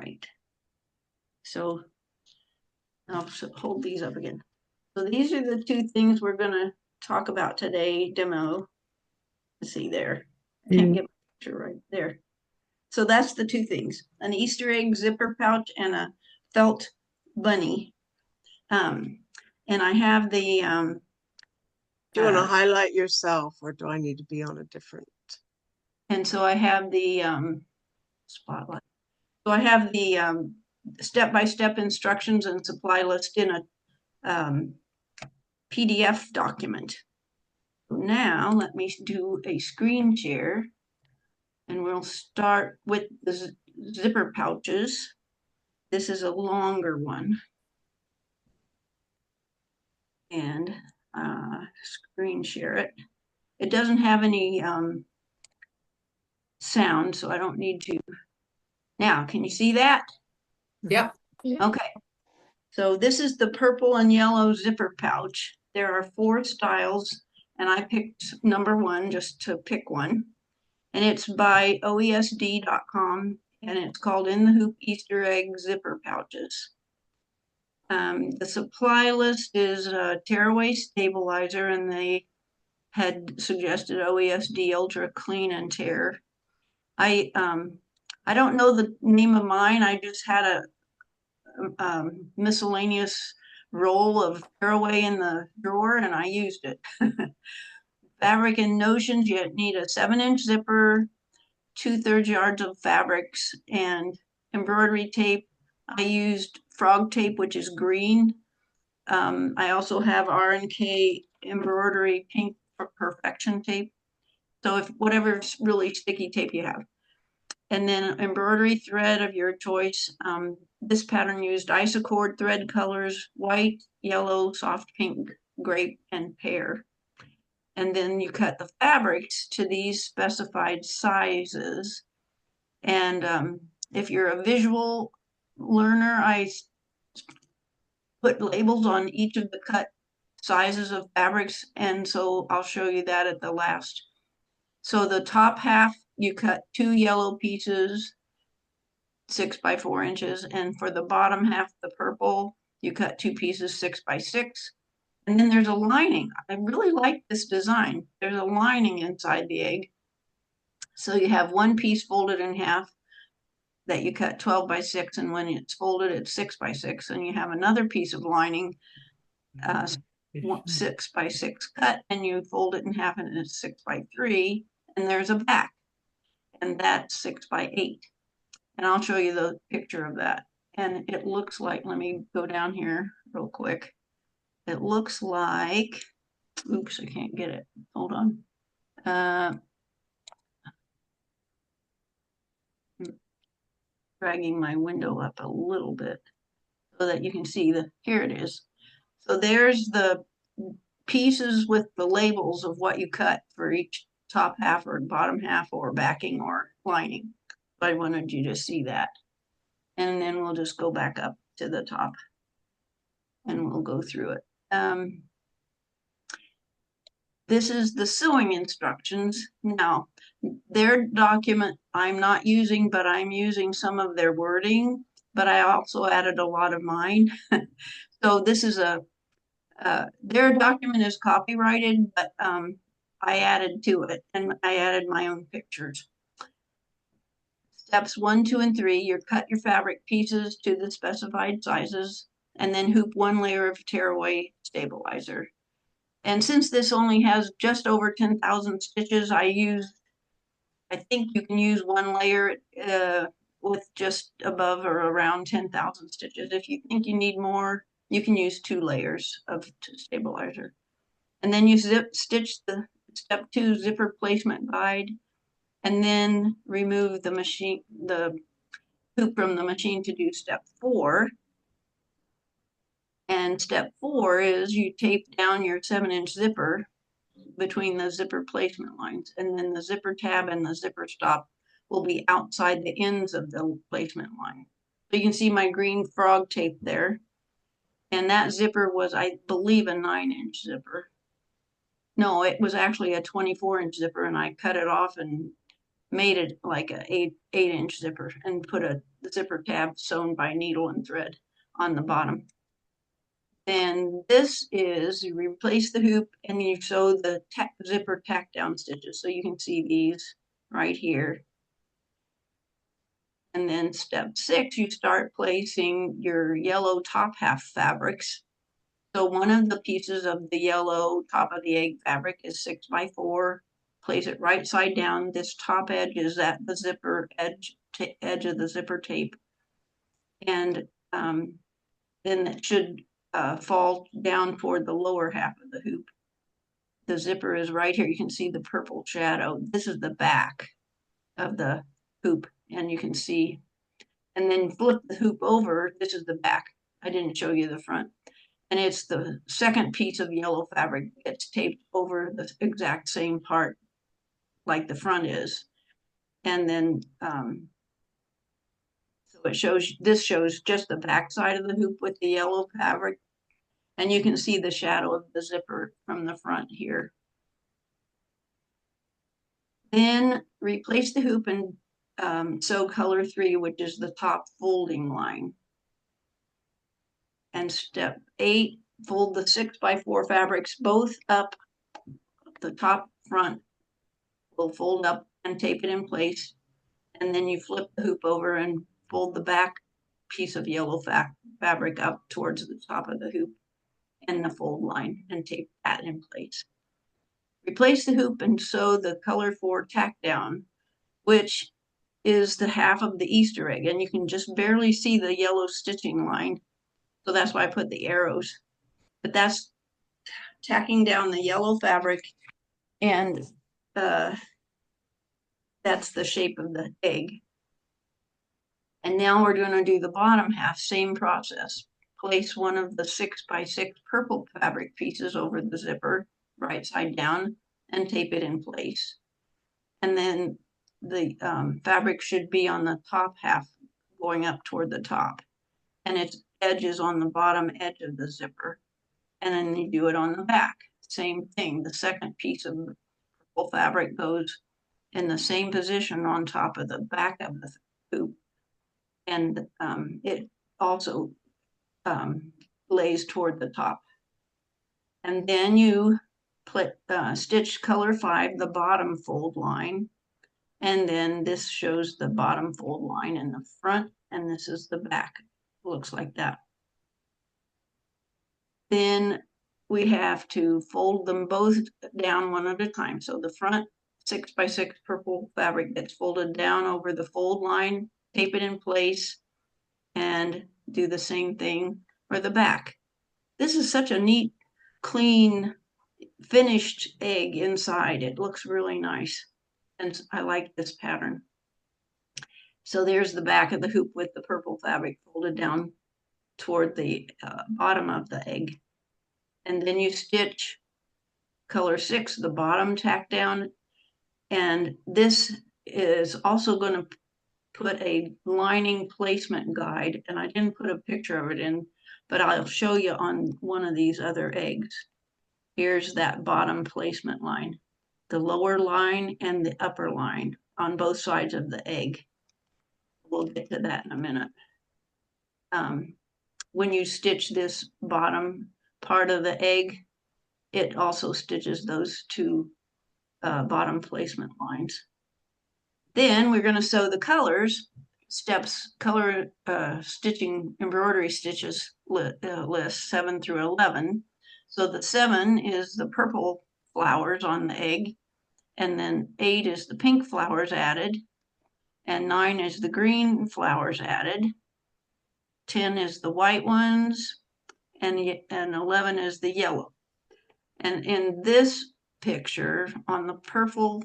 right. So I'll hold these up again. So these are the two things we're going to talk about today, demo. Let's see there. I can't get my picture right there. So that's the two things, an Easter egg zipper pouch and a felt bunny. And I have the, Do you want to highlight yourself or do I need to be on a different? and so I have the spotlight. So I have the step-by-step instructions and supply list in a PDF document. So now let me do a screen share and we'll start with the zipper pouches. This is a longer one. And screen share it. It doesn't have any sound, so I don't need to. Now, can you see that? Yep. Okay. So this is the purple and yellow zipper pouch. There are 4 styles, and I picked number 1 just to pick one. And it's by oesd.com, and it's called In the Hoop Easter Egg Zipper Pouches. The supply list is a tearaway stabilizer, and they had suggested OESD Ultra Clean and Tear. I don't know the name of mine. I just had a miscellaneous roll of tearaway in the drawer and I used it. Fabric and notions, you need a 7-inch zipper, 2/3 yards of fabrics, and embroidery tape. I used frog tape, which is green. I also have R&K embroidery pink perfection tape. So if whatever really sticky tape you have. And then embroidery thread of your choice. This pattern used isocord thread colors, white, yellow, soft pink, grape, and pear. And then you cut the fabrics to these specified sizes. And if you're a visual learner, I put labels on each of the cut sizes of fabrics, and so I'll show you that at the last. So the top half, you cut 2 yellow pieces, 6 by 4 inches, and for the bottom half, the purple, you cut 2 pieces, 6 by 6. And then there's a lining. I really like this design. There's a lining inside the egg. So you have one piece folded in half that you cut 12 by 6, and when it's folded, it's 6 by 6, and you have another piece of lining, 6 by 6 cut, and you fold it in half, and it's 6 by 3, and there's a back, and that's 6 by 8. And I'll show you the picture of that. And it looks like, let me go down here real quick. It looks like, oops, I can't get it. Hold on. Dragging my window up a little bit so that you can see here it is. So there's the pieces with the labels of what you cut for each top half or bottom half or backing or lining. I wanted you to see that. And then we'll just go back up to the top and we'll go through it. This is the sewing instructions. Now, their document I'm not using, but I'm using some of their wording, but I also added a lot of mine. So this is their document is copyrighted, but I added to it and I added my own pictures. Steps 1, 2, and 3, you cut your fabric pieces to the specified sizes and then hoop 1 layer of tearaway stabilizer. And since this only has just over 10,000 stitches, I think you can use 1 layer with just above or around 10,000 stitches. If you think you need more, you can use 2 layers of stabilizer. And then you stitch the step 2 zipper placement guide, and then remove the hoop from the machine to do step 4. And step 4 is you tape down your 7-inch zipper between the zipper placement lines, and then the zipper tab and the zipper stop will be outside the ends of the placement line. So you can see my green frog tape there. And that zipper was, I believe, a 9-inch zipper. No, it was actually a 24-inch zipper, and I cut it off and made it like a 8-inch zipper and put a the zipper tab sewn by needle and thread on the bottom. And this is, you replace the hoop and you sew the zipper tack down stitches. So you can see these right here. And then step 6, you start placing your yellow top half fabrics. So one of the pieces of the yellow top of the egg fabric is 6x4. Place it right side down. This top edge is at the zipper edge of the zipper tape. And then it should fall down toward the lower half of the hoop. The zipper is right here. You can see the purple shadow. This is the back of the hoop, and you can see, and then flip the hoop over. This is the back. I didn't show you the front. And it's the second piece of yellow fabric gets taped over the exact same part like the front is. And then, so it shows, this shows just the back side of the hoop with the yellow fabric. And you can see the shadow of the zipper from the front here. Then replace the hoop and sew color 3, which is the top folding line. And step 8, fold the 6x4 fabrics both up. The top front will fold up and tape it in place. And then you flip the hoop over and fold the back piece of yellow fabric up towards the top of the hoop and the fold line and tape that in place. Replace the hoop and sew the color 4 tack down, which is the half of the Easter egg, and you can just barely see the yellow stitching line. So that's why I put the arrows. But that's tacking down the yellow fabric, and that's the shape of the egg. And now we're going to do the bottom half, same process. Place one of the 6x6 purple fabric pieces over the zipper, right side down, and tape it in place. And then the fabric should be on the top half, going up toward the top. And its edge is on the bottom edge of the zipper. And then you do it on the back. Same thing. The second piece of the purple fabric goes in the same position on top of the back of the hoop. And it also lays toward the top. And then you stitch color 5, the bottom fold line. And then this shows the bottom fold line in the front, and this is the back. It looks like that. Then we have to fold them both down one at a time. So the front 6x6 purple fabric gets folded down over the fold line, tape it in place, and do the same thing for the back. This is such a neat, clean, finished egg inside. It looks really nice, and I like this pattern. So there's the back of the hoop with the purple fabric folded down toward the bottom of the egg. And then you stitch color 6, the bottom tack down. And this is also going to put a lining placement guide, and I didn't put a picture of it in, but I'll show you on one of these other eggs. Here's that bottom placement line, the lower line and the upper line on both sides of the egg. We'll get to that in a minute. When you stitch this bottom part of the egg, it also stitches those two bottom placement lines. Then we're going to sew the colors, steps, color stitching embroidery stitches list 7 through 11. So the 7 is the purple flowers on the egg, and then 8 is the pink flowers added, and 9 is the green flowers added, 10 is the white ones, and 11 is the yellow. And in this picture, on the purple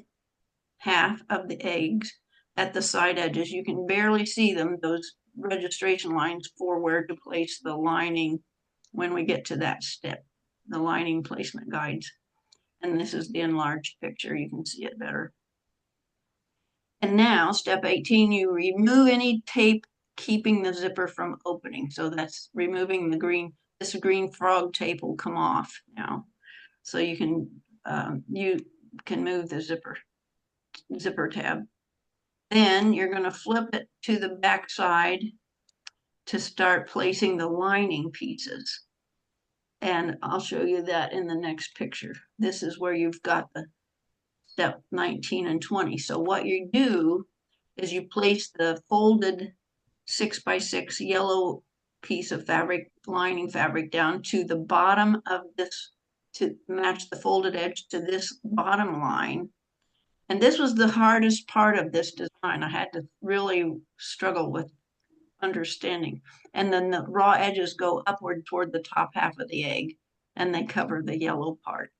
half of the eggs at the side edges, you can barely see them, those registration lines for where to place the lining when we get to that step, the lining placement guides. And this is the enlarged picture, you can see it better. And now, step 18, you remove any tape keeping the zipper from opening. So that's removing the green, this green frog tape will come off now. So you can move the zipper tab. Then you're going to flip it to the back side to start placing the lining pieces. And I'll show you that in the next picture. This is where you've got the step 19 and 20. So what you do is you place the folded 6x6 yellow piece of fabric, lining fabric, down to the bottom of this to match the folded edge to this bottom line. And this was the hardest part of this design. I had to really struggle with understanding. And then the raw edges go upward toward the top half of the egg, and they cover the yellow part.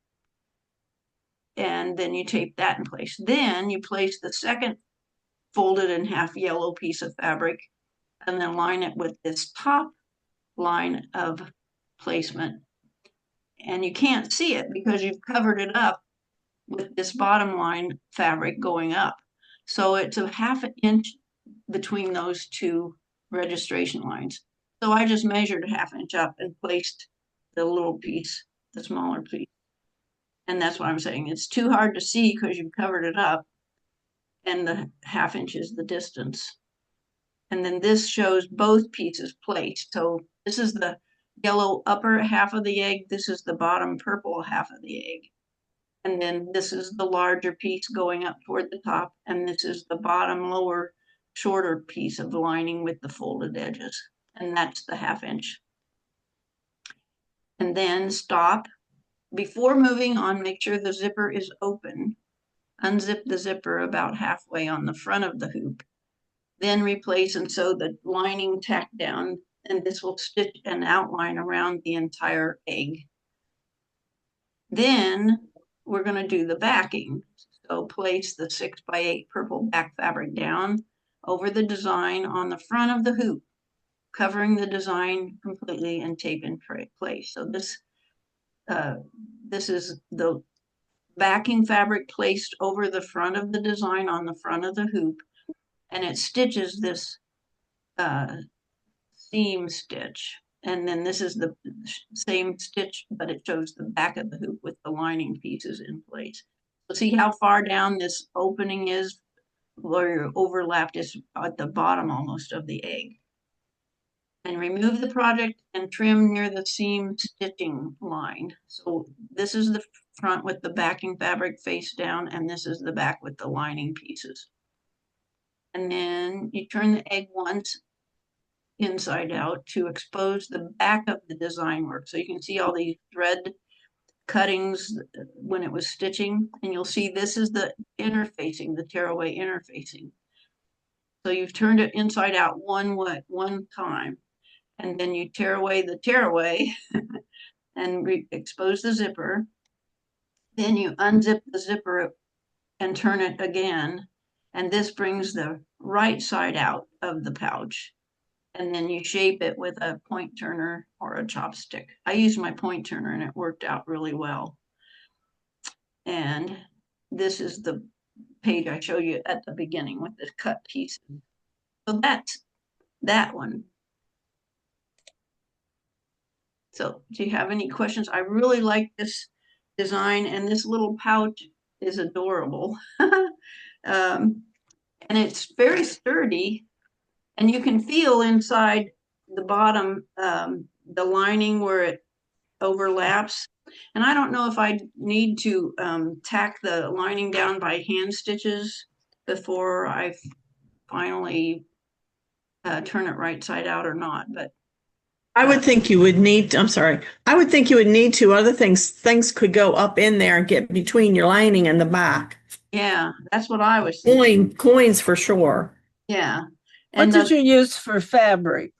And then you tape that in place. Then you place the second folded in half yellow piece of fabric and then line it with this top line of placement. And you can't see it because you've covered it up with this bottom line fabric going up. So it's a half an inch between those two registration lines. So I just measured a half inch up and placed the little piece, the smaller piece. And that's what I'm saying. It's too hard to see because you've covered it up, and the half inch is the distance. And then this shows both pieces placed. So this is the yellow upper half of the egg. This is the bottom purple half of the egg. And then this is the larger piece going up toward the top. And this is the bottom lower shorter piece of lining with the folded edges. And that's the half inch. And then stop. Before moving on, make sure the zipper is open. Unzip the zipper about halfway on the front of the hoop. Then replace and sew the lining tack down, and this will stitch an outline around the entire egg. Then we're going to do the backing. So place the 6x8 purple back fabric down over the design on the front of the hoop, covering the design completely and tape in place. So this is the backing fabric placed over the front of the design on the front of the hoop, and it stitches this seam stitch. And then this is the same stitch, but it shows the back of the hoop with the lining pieces in place. So see how far down this opening is, where your overlap is at the bottom almost of the egg. And remove the project and trim near the seam stitching line. So this is the front with the backing fabric face down, and this is the back with the lining pieces. And then you turn the egg once inside out to expose the back of the design work. So you can see all these thread cuttings when it was stitching, and you'll see this is the interfacing, the tearaway interfacing. So you've turned it inside out one time, and then you tear away the tearaway and expose the zipper. Then you unzip the zipper and turn it again, and this brings the right side out of the pouch. And then you shape it with a point turner or a chopstick. I used my point turner and it worked out really well. And this is the page I showed you at the beginning with the cut pieces. So that's that one. So do you have any questions? I really like this design, and this little pouch is adorable. And it's very sturdy. And you can feel inside the bottom, the lining where it overlaps. And I don't know if I need to tack the lining down by hand stitches before I finally turn it right side out or not. But I would think you would need, I'm sorry, I would think you would need to. Other things could go up in there and get between your lining and the back. yeah, that's what I was thinking. Coins for sure. Yeah. What And did you use for fabric?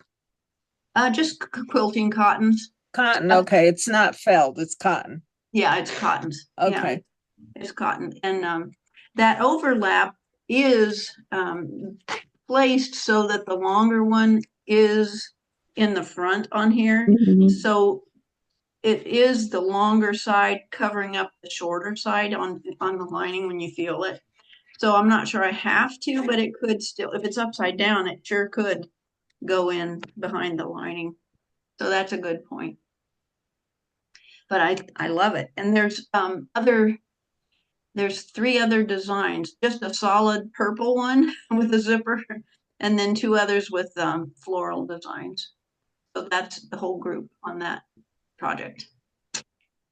just quilting cottons. Cotton. Okay, it's not felt, it's cotton. Yeah, it's cottons. Yeah, Okay. it's cotton. And that overlap is placed so that the longer one is in the front on here. So it is the longer side covering up the shorter side on the lining when you feel it. So I'm not sure I have to, but it could still, if it's upside down, it sure could go in behind the lining. So that's a good point. But I love it. And there's other there's 3 other designs, just a solid purple one with a zipper, and then 2 others with floral designs. So that's the whole group on that project.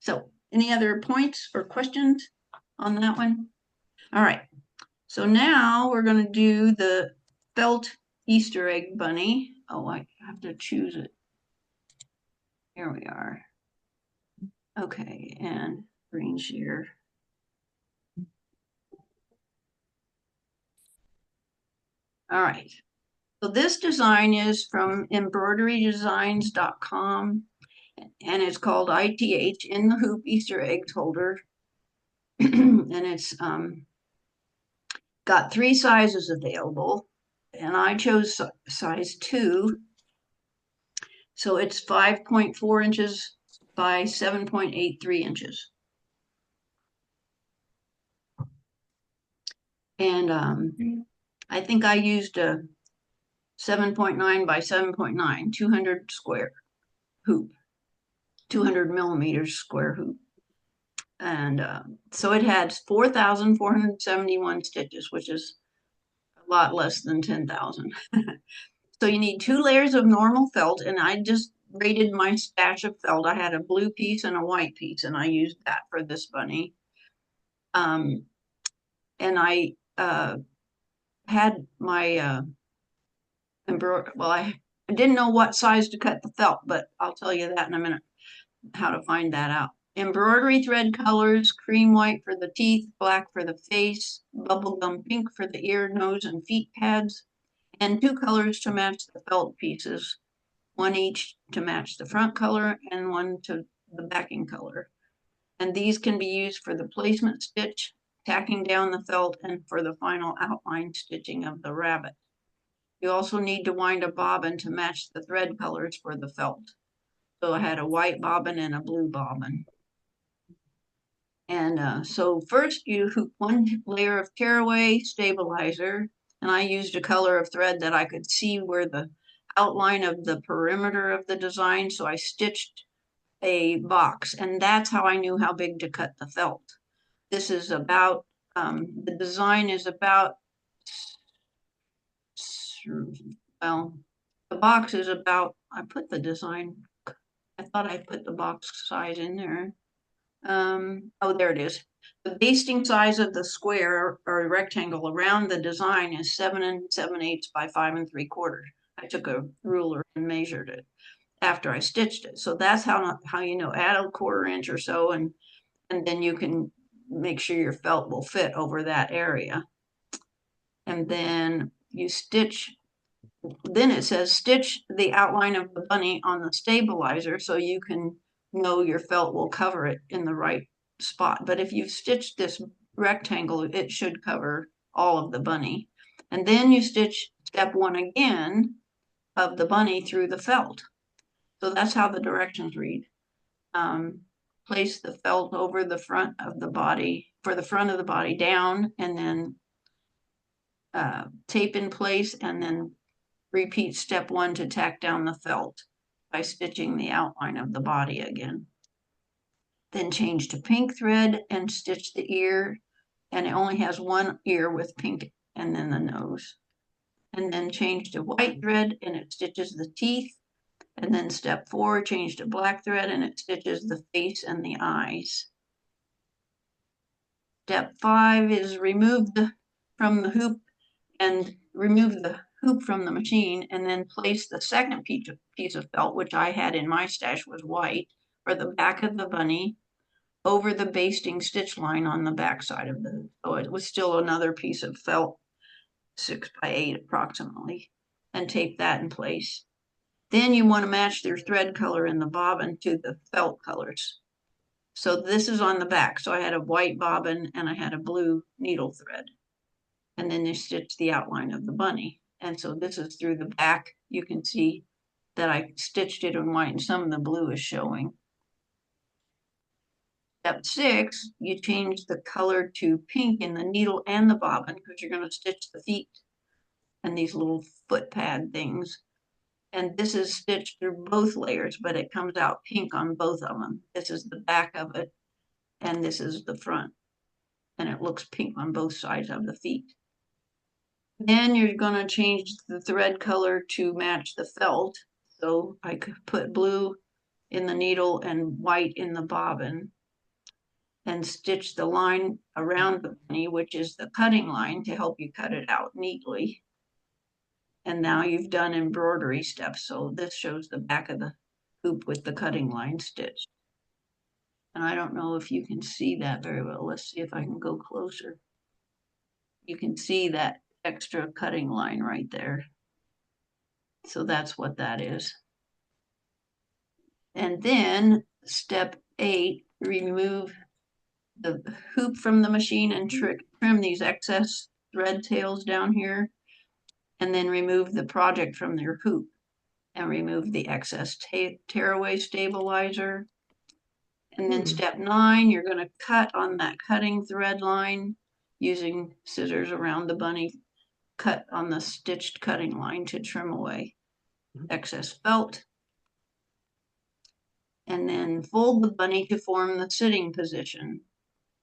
So any other points or questions on that one? All right. So now we're going to do the felt Easter egg bunny. Oh, I have to choose it. Here we are. Okay, and green shear. All right. So this design is from embroiderydesigns.com, and it's called ITH in the hoop Easter egg holder. And it's got 3 sizes available, and I chose size 2. So it's 5.4 inches by 7.83 inches. And I think I used a 7.9 by 7.9, 200 square hoop, 200 millimeters square hoop. And so it had 4,471 stitches, which is a lot less than 10,000. So you need 2 layers of normal felt, and I just rated my stash of felt. I had a blue piece and a white piece, and I used that for this bunny. And I had my well, I didn't know what size to cut the felt, but I'll tell you that in a minute, how to find that out. Embroidery thread colors, cream white for the teeth, black for the face, bubblegum pink for the ear, nose, and feet pads, and 2 colors to match the felt pieces, 1 each to match the front color and 1 to the backing color. And these can be used for the placement stitch, tacking down the felt, and for the final outline stitching of the rabbit. You also need to wind a bobbin to match the thread colors for the felt. So I had a white bobbin and a blue bobbin. And so first you hoop 1 layer of tearaway stabilizer, and I used a color of thread that I could see where the outline of the perimeter of the design, so I stitched a box, and that's how I knew how big to cut the felt. This is about, the design is about, well, the box is about, I put the design, I thought I put the box size in there. Oh, there it is. The basting size of the square or rectangle around the design is 7 7/8 by 5 3/4. I took a ruler and measured it after I stitched it. So that's how you know, add a 1/4 inch or so, and then you can make sure your felt will fit over that area. And then you stitch, then it says stitch the outline of the bunny on the stabilizer so you can know your felt will cover it in the right spot. But if you've stitched this rectangle, it should cover all of the bunny. And then you stitch step 1 again of the bunny through the felt. So that's how the directions read. Place the felt over the front of the body, for the front of the body down, and then tape in place, and then repeat step 1 to tack down the felt by stitching the outline of the body again. Then change to pink thread and stitch the ear, and it only has 1 ear with pink and then the nose. And then change to white thread and it stitches the teeth. And then step 4, change to black thread and it stitches the face and the eyes. Step 5 is remove from the hoop and remove the hoop from the machine, and then place the second piece of felt, which I had in my stash was white, for the back of the bunny over the basting stitch line on the back side of the, so it was still another piece of felt, 6 by 8 approximately, and tape that in place. Then you want to match their thread color in the bobbin to the felt colors. So this is on the back. So I had a white bobbin and I had a blue needle thread. And then you stitch the outline of the bunny. And so this is through the back. You can see that I stitched it in white and some of the blue is showing. Step 6, you change the color to pink in the needle and the bobbin because you're going to stitch the feet and these little foot pad things. And this is stitched through both layers, but it comes out pink on both of them. This is the back of it, and this is the front. and it looks pink on both sides of the feet. Then you're going to change the thread color to match the felt. So I could put blue in the needle and white in the bobbin and stitch the line around the bunny, which is the cutting line, to help you cut it out neatly. And now you've done embroidery steps. So this shows the back of the hoop with the cutting line stitched. And I don't know if you can see that very well. Let's see if I can go closer. You can see that extra cutting line right there. So that's what that is. And then step 8, remove the hoop from the machine and trim these excess thread tails down here. And then remove the project from your hoop and remove the excess tearaway stabilizer. And then step 9, you're going to cut on that cutting thread line using scissors around the bunny. Cut on the stitched cutting line to trim away excess felt. And then fold the bunny to form the sitting position.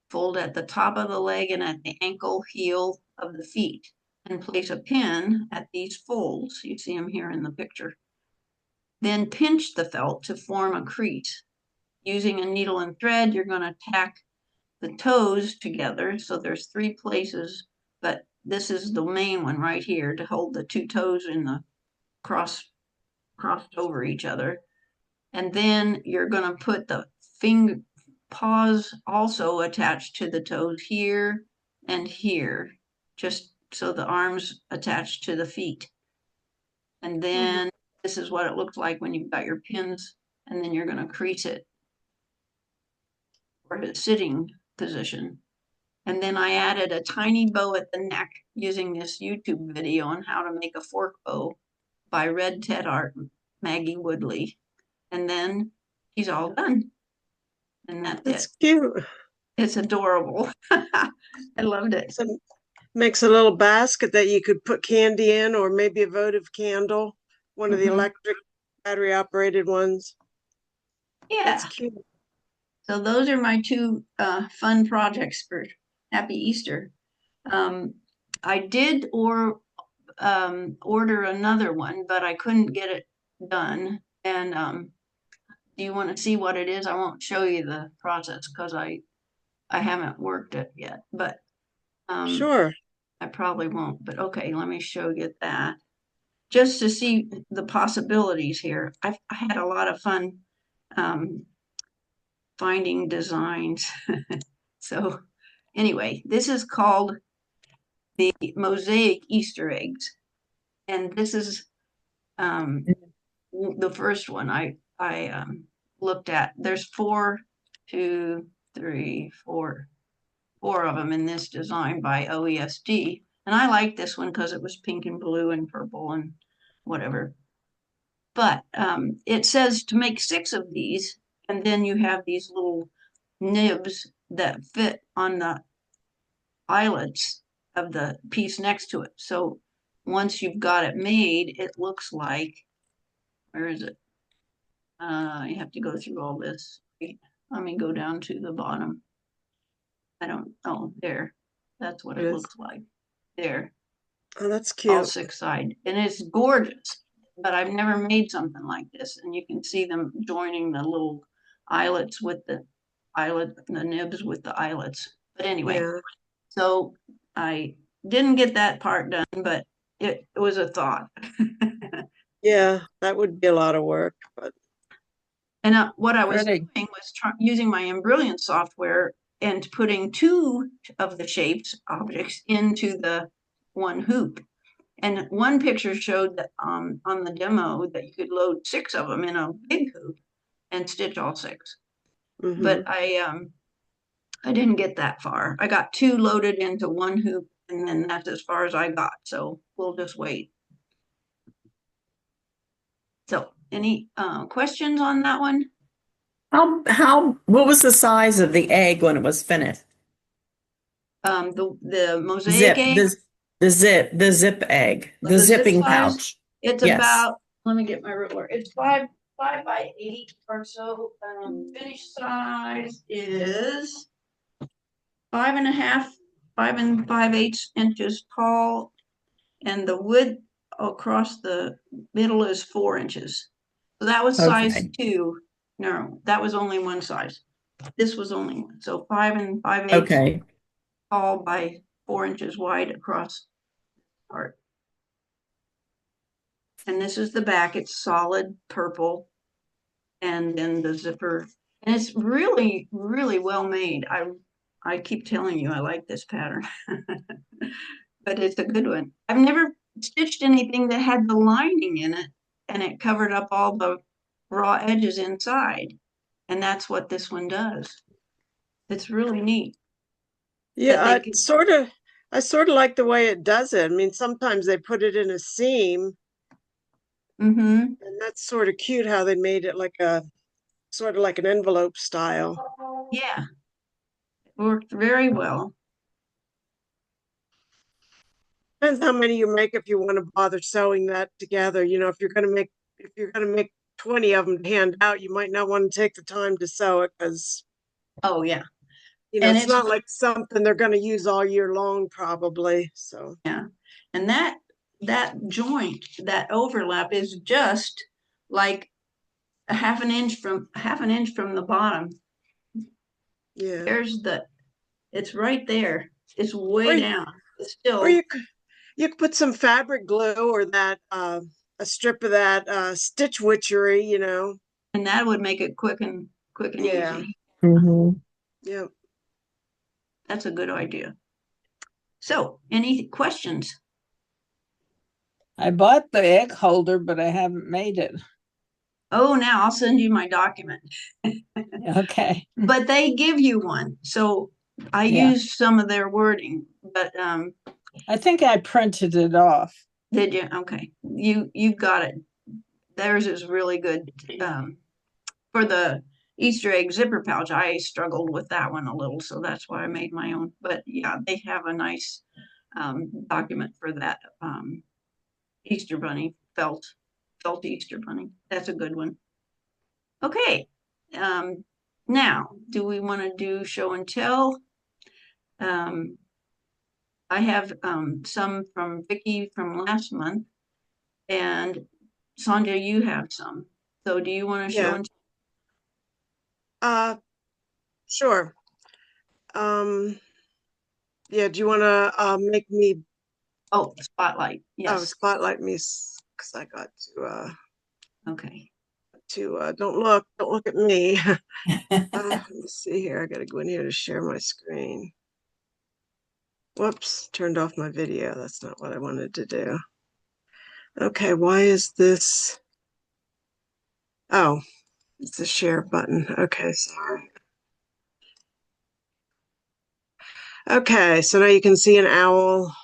Fold at the top of the leg and at the ankle heel of the feet, and place a pin at these folds. You see them here in the picture. Then pinch the felt to form a crease. Using a needle and thread, you're going to tack the toes together. So there's 3 places, but this is the main one right here to hold the 2 toes in the crossed over each other. And then you're going to put the paws also attached to the toes here and here, just so the arms attached to the feet. And then this is what it looks like when you've got your pins, and then you're going to crease it for the sitting position. And then I added a tiny bow at the neck using this YouTube video on how to make a fork bow by Red Ted Art, Maggie Woodley. And then he's all done. And that's it. Cute. It's adorable. I loved it. So makes a little basket that you could put candy in, or maybe a votive candle, one of the electric battery operated ones. Yeah. That's cute. So those are my 2 fun projects for Happy Easter. I did order another one, but I couldn't get it done. And do you want to see what it is? I won't show you the process because I haven't worked it yet, but Sure. I probably won't. But okay, let me show you that just to see the possibilities here. I had a lot of fun finding designs. So anyway, this is called the mosaic Easter eggs. And this is the first one I looked at. There's 4 of them in this design by OESD. And I like this one because it was pink and blue and purple and whatever. But it says to make 6 of these, and then you have these little nibs that fit on the eyelets of the piece next to it. So once you've got it made, it looks like, where is it? You have to go through all this. Let me go down to the bottom. There. That's what it looks like. There. Oh, that's All cute. 6 sides. And it's gorgeous, but I've never made something like this. And you can see them joining the little eyelets with the nibs with the eyelets. But anyway, Yeah. so I didn't get that part done, but it was a thought. Yeah, that would be a lot of work, but And what I was Pretty. doing was using my Embrilliant software and putting 2 of the shapes objects into the one hoop. And one picture showed that on the demo that you could load 6 of them in a big hoop and stitch all 6. But I didn't get that far. I got 2 loaded into one hoop, and then that's as far as I got. So we'll just wait. So any questions on that one? What was the size of the egg when it was finished? The mosaic egg, the zip egg, the the zip zipping size? pouch. It's Yes. about, let me get my ruler. It's 5 by 8 or so. Finished size is 5.5, 5 5/8 inches tall, and the width across the middle is 4 inches. So that was size Okay. 2. No, that was only one size. This was only one. So 5 5/8 Okay. tall by 4 inches wide across part. And this is the back. It's solid purple. And then the zipper, and it's really, really well made. I keep telling you I like this pattern, but it's a good one. I've never stitched anything that had the lining in it, and it covered up all the raw edges inside. And that's what this one does. It's really neat that Yeah, they could. I sort of like the way it does it. I mean, sometimes they put it in a seam, Mm-hmm. and that's sort of cute how they made it like a sort of like an envelope style. Yeah, it worked very well. Depends how many you make if you want to bother sewing that together. You know, if you're gonna make 20 of them to hand out, you might not want to take the time to sew it because Oh yeah, and it's it's not like something they're gonna use all year long, probably. So yeah, and that joint, that overlap is just like a half an inch from the bottom. yeah. There's the, it's right there. It's Or way you, down. It's or still, you could put some fabric glue or that a strip of that stitch witchery, and that would make it quick and Yeah. easy. Hmm. Yeah. That's a good idea. So, any questions? I bought the egg holder, but I haven't made it. Oh, now I'll send you my document. Okay. But they give you one. So I Yeah. used some of their wording, but I think I printed it off. did you? Okay. You got it. Theirs is really good. For the Easter egg zipper pouch, I struggled with that one a little, so that's why I made my own. But yeah, they have a nice document for that Easter bunny felt Easter bunny. That's a good one. Okay. Um, Now, do we want to do show and tell? Um, I have some from Vicky from last month, and Sandra, you have some. So do you want to show Yeah. and Uh, sure. Um, yeah. Do you want to make me spotlight? Yes. spotlight me? Because I got Okay. to don't look at me. Let me see here. I got to go in here to share my screen. Whoops, turned off my video. That's not what I wanted to do. Okay, why is this? Oh, it's the share button. Okay, sorry. Okay, so now you can see an owl,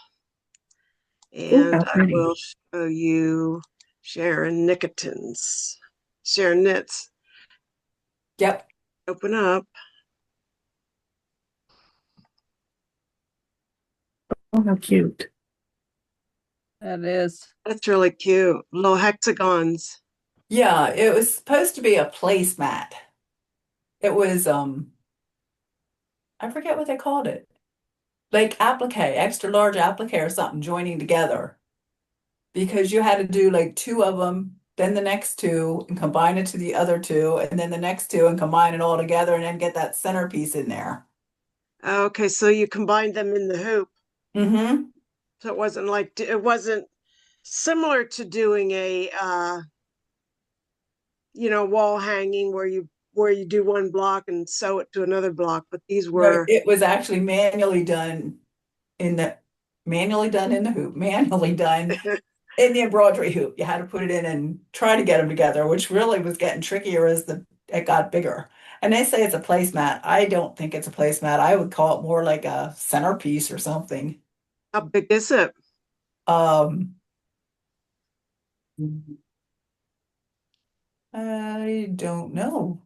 and How I pretty. will show you Sharon Nicketons. Sharon Knits. Yep. Open up. Oh, how cute. That is. That's really cute. Little hexagons. Yeah, it was supposed to be a placemat. It was I forget what they called it. Like applique, extra large applique or something joining together. Because you had to do like two of them, then the next two, and combine it to the other two, and then the next two and combine it all together and then get that centerpiece in there. Okay, so you combined them in the hoop. Mm-hmm. So it wasn't similar to doing a wall hanging where you do one block and sew it to another block, but these No, were it was actually in the manually done in the hoop, manually done in the embroidery hoop. You had to put it in and try to get them together, which really was getting trickier as it got bigger. And they say it's a placemat. I don't think it's a placemat. I would call it more like a centerpiece or something. how big is it? Um, I don't know.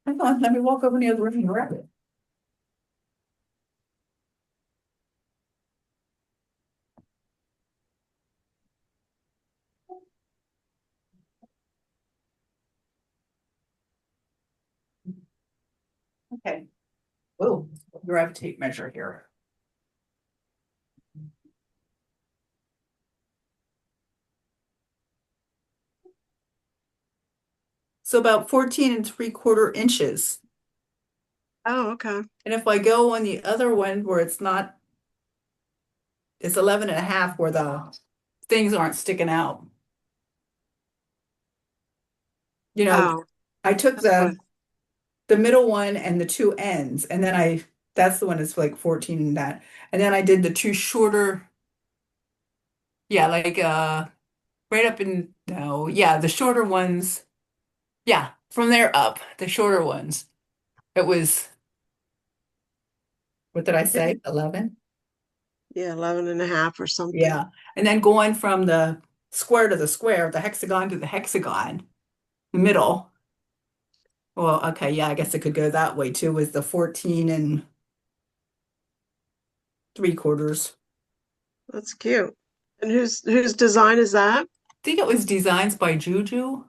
Hang on, let me walk over in the other room and grab it. Okay. Oh, grab a tape measure here. So about 14 3/4 inches. Oh, okay. And if I go on the other one where it's not, it's 11 1/2 where the things aren't sticking out. You know, Oh, I took that's what, the middle one and the two ends, and then that's the one that's like 14 and that. And then I did the two shorter, yeah, like right up in no, yeah, the shorter ones. Yeah, from there up, the shorter ones. It was, what did I say? 11? yeah, 11 1/2 or something. Yeah. And then going from the square to the square, the hexagon to the hexagon, the middle. Well, okay, yeah, I guess it could go that way too, was the 14 3/4. That's cute. And whose design is that? I think it was designs by Juju,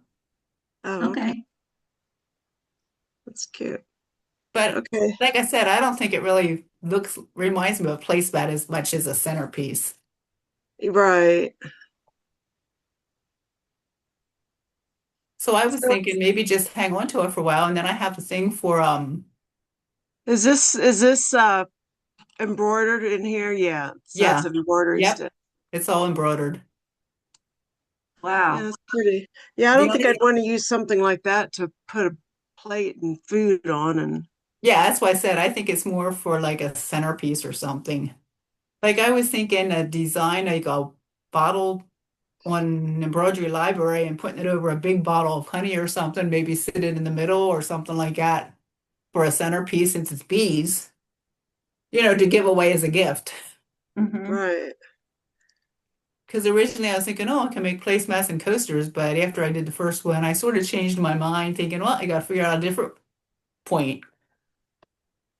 Oh, okay. Okay. That's cute. but Okay. like I said, I don't think it really reminds me of a placemat as much as a centerpiece. Right. So I was So thinking maybe just hang on to it for a while, and then I have a thing for is this embroidered in here? Yeah. So that's yeah, an embroidery yep, stitch. it's all embroidered. Yeah, Wow. that's pretty. Yeah, I The don't think I'd only want to use something like that to put a plate and food on and Yeah, that's why I said I think it's more for like a centerpiece or something. Like I was thinking a design like a bottle on an embroidery library and putting it over a big bottle of honey or something, maybe sit it in the middle or something like that for a centerpiece since it's bees, to give away as a gift. Hmm. right. Because originally I was thinking, oh, I can make placemats and coasters, but after I did the first one, I sort of changed my mind, thinking, well, I got to figure out a different point.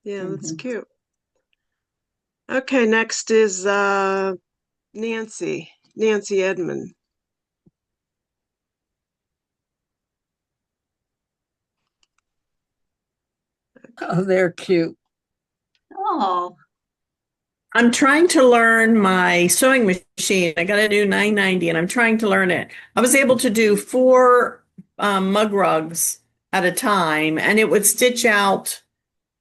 Yeah, that's Hmm. cute. Okay, next is Nancy. Nancy Edmond. Oh, they're cute. Oh, I'm trying to learn my sewing machine. I got a new 990 and I'm trying to learn it. I was able to do four mug rugs at a time and it would stitch out.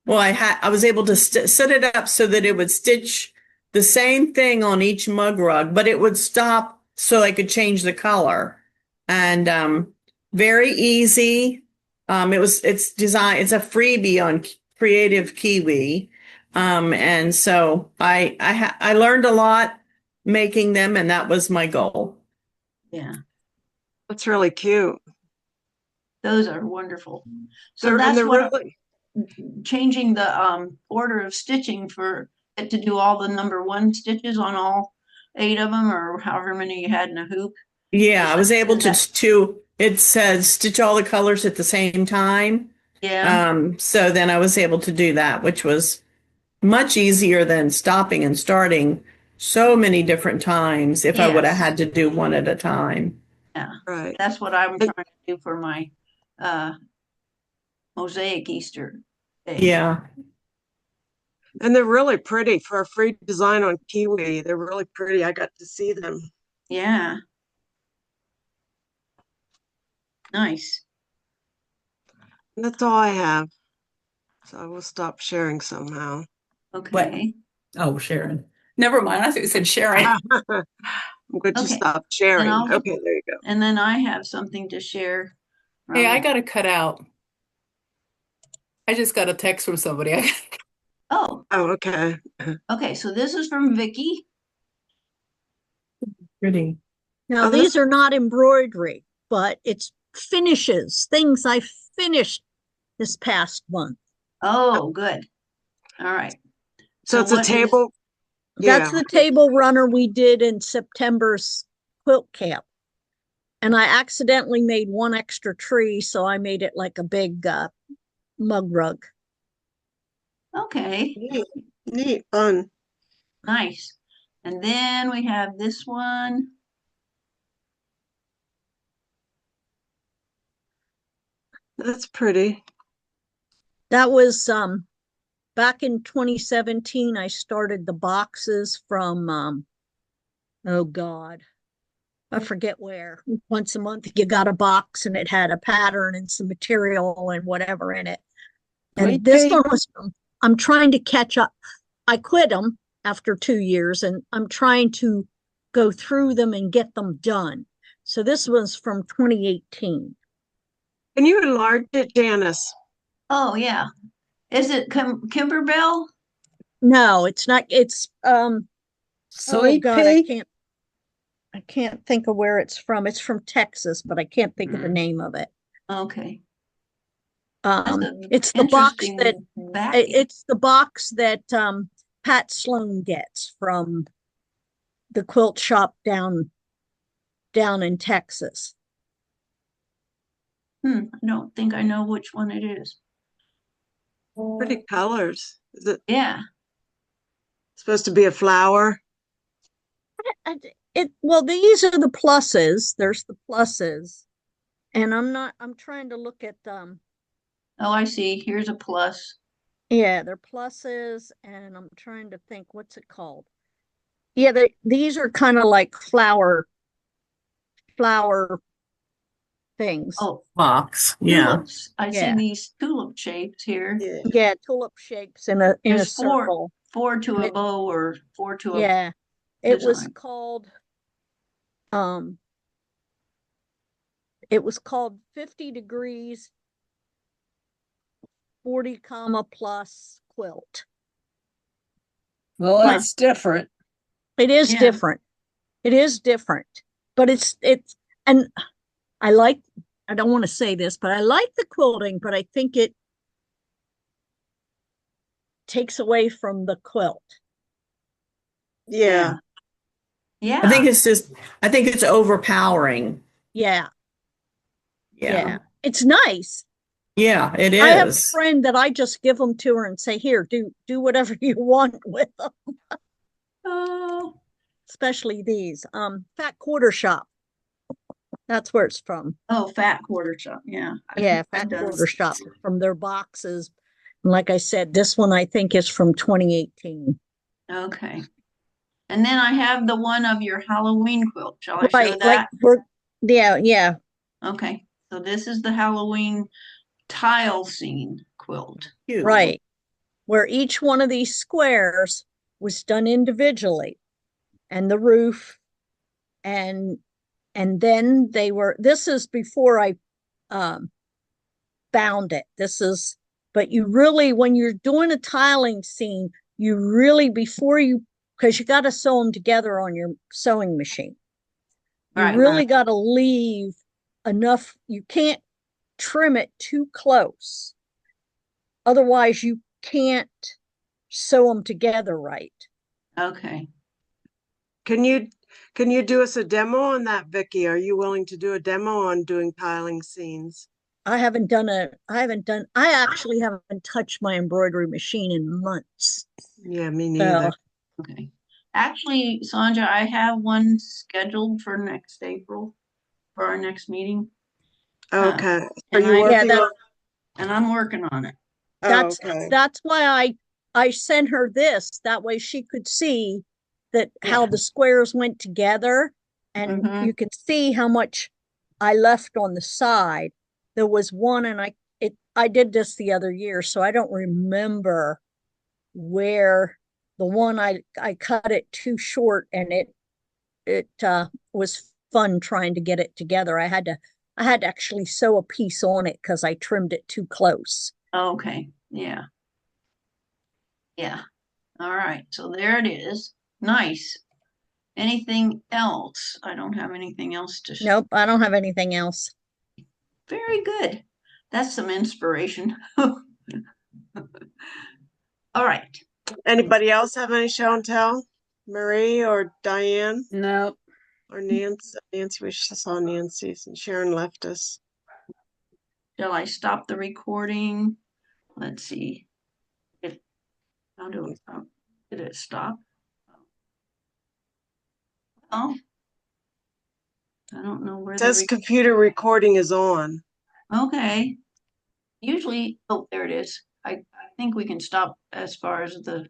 Well, I was able to set it up so that it would stitch the same thing on each mug rug, but it would stop so I could change the color. And very easy. It's design. It's a freebie on Creative Kiwi. And so I learned a lot making them, and that was my goal. yeah. That's really cute. Those are wonderful. So They're and that's they're what really changing the order of stitching for it to do all the number one stitches on all 8 of them or however many you had in a hoop. Yeah, Is I was able is that it says stitch all the colors at the same time. yeah? So then I was able to do that, which was much easier than stopping and starting so many different times if I would have Yes. had to do one at a time. Yeah. right. That's what I'm And, trying to do for my uh mosaic Easter egg. Yeah. and they're really pretty for a free design on Kiwi. They're really pretty. I got to see them. Yeah. Nice. And that's all I have. So I will stop sharing somehow. What? Okay. Oh, Sharon. Never mind. I thought you said Sharon. I'm going to Okay. stop And sharing. I'll Okay, there you go. and then I have something to share Hey, I from got to cut out. I just got a text from somebody. oh, Oh, okay. okay. So this is from Vicky. Pretty. Now, Oh, that's these are not embroidery, but it's finishes, things I finished this past month. Oh, good. All right. so So it's a what is table. That's Yeah. the table runner we did in September's quilt camp. And I accidentally made one extra tree, so I made it like a big mug rug. okay? Neat. Neat. Fun. Nice. And then we have this one. That's pretty. That was back in 2017, I started the boxes from, oh God, I forget where. Once a month, you got a box and it had a pattern and some material and whatever in it. And Sweet this pea. one was from, I'm trying to catch up. I quit them after 2 years and I'm trying to go through them and get them done. So this was from 2018. Can you enlarge it, Janice? Oh, yeah. Is it Kimberbell? No, it's not. It's oh Sweet God, pea. I can't think of where it's from. It's from Texas, but I can't think of the name of it. Okay. That's an It's the box that interesting backing. it's the box that Pat Sloan gets from the quilt shop down in Texas. I don't think I know which one it is. Pretty colors. Is it Yeah. supposed to be a flower? Well, these are the pluses. There's the pluses. And I'm trying to look at Oh, I see. Here's a plus. yeah, they're pluses and I'm trying to think what's it called. Yeah, these are kind of like flower things. Oh, Box. Yeah. tulips. I see Yeah. these tulip shapes here. Yeah. Yeah, tulip shapes in a There's circle. four to And a bow or four to a yeah, it was design. called 50 degrees 40 comma plus quilt. Well, But that's different. it is Yeah. different. It is different. But it's and I don't want to say this, but I like the quilting, but I think it takes away from the quilt. Yeah. Yeah. I think it's overpowering. Yeah. Yeah. Yeah. It's nice. Yeah, it I have a is. friend that I just give them to her and say, here, do whatever you want with them, Oh, especially these. Fat Quarter Shop. That's where it's from. oh, fat quarter shop. Yeah. Yeah, I've Fat done. Quarter Shop from their boxes. And like I said, this one I think is from 2018. Okay. And then I have the one of your Halloween quilt. Shall I show Right, like that? yeah. Okay. So this is the Halloween tile scene quilt. Cute. Right. Where each one of these squares was done individually, and the roof, and then this is before I bound it. But you really, when you're doing a tiling scene, you really, because you got to sew them together on your sewing machine. You Right. really got to leave enough. You can't trim it too close. Otherwise, you can't sew them together right. Okay. Can you do us a demo on that, Vicky? Are you willing to do a demo on doing tiling scenes? I actually haven't touched my embroidery machine in months. Yeah, me neither. Okay. Actually, Sandra, I have one scheduled for next April for our next meeting. Okay. Are and you working on? And I'm working on it. Oh, okay. That's why I sent her this. That way she could see that how the squares went together, and you can see how much I left on the side. There was one, and I did this the other year, so I don't remember where the one I cut it too short, and it was fun trying to get it together. I had to actually sew a piece on it because I trimmed it too close. Okay. Yeah. Yeah. All right. So there it is. Nice. Anything else? I don't have anything else to show. Nope, I don't have anything else. Very good. That's some inspiration. All right. Anybody else have any show and tell? Marie or Diane No. or Nancy? Nancy, we saw Nancy's and Sharon left us. Shall I stop the recording? Let's see. How do it stop? Did it stop? Oh, I don't know where It says computer recording is on. okay. Usually, oh, there it is. I think we can stop as far as the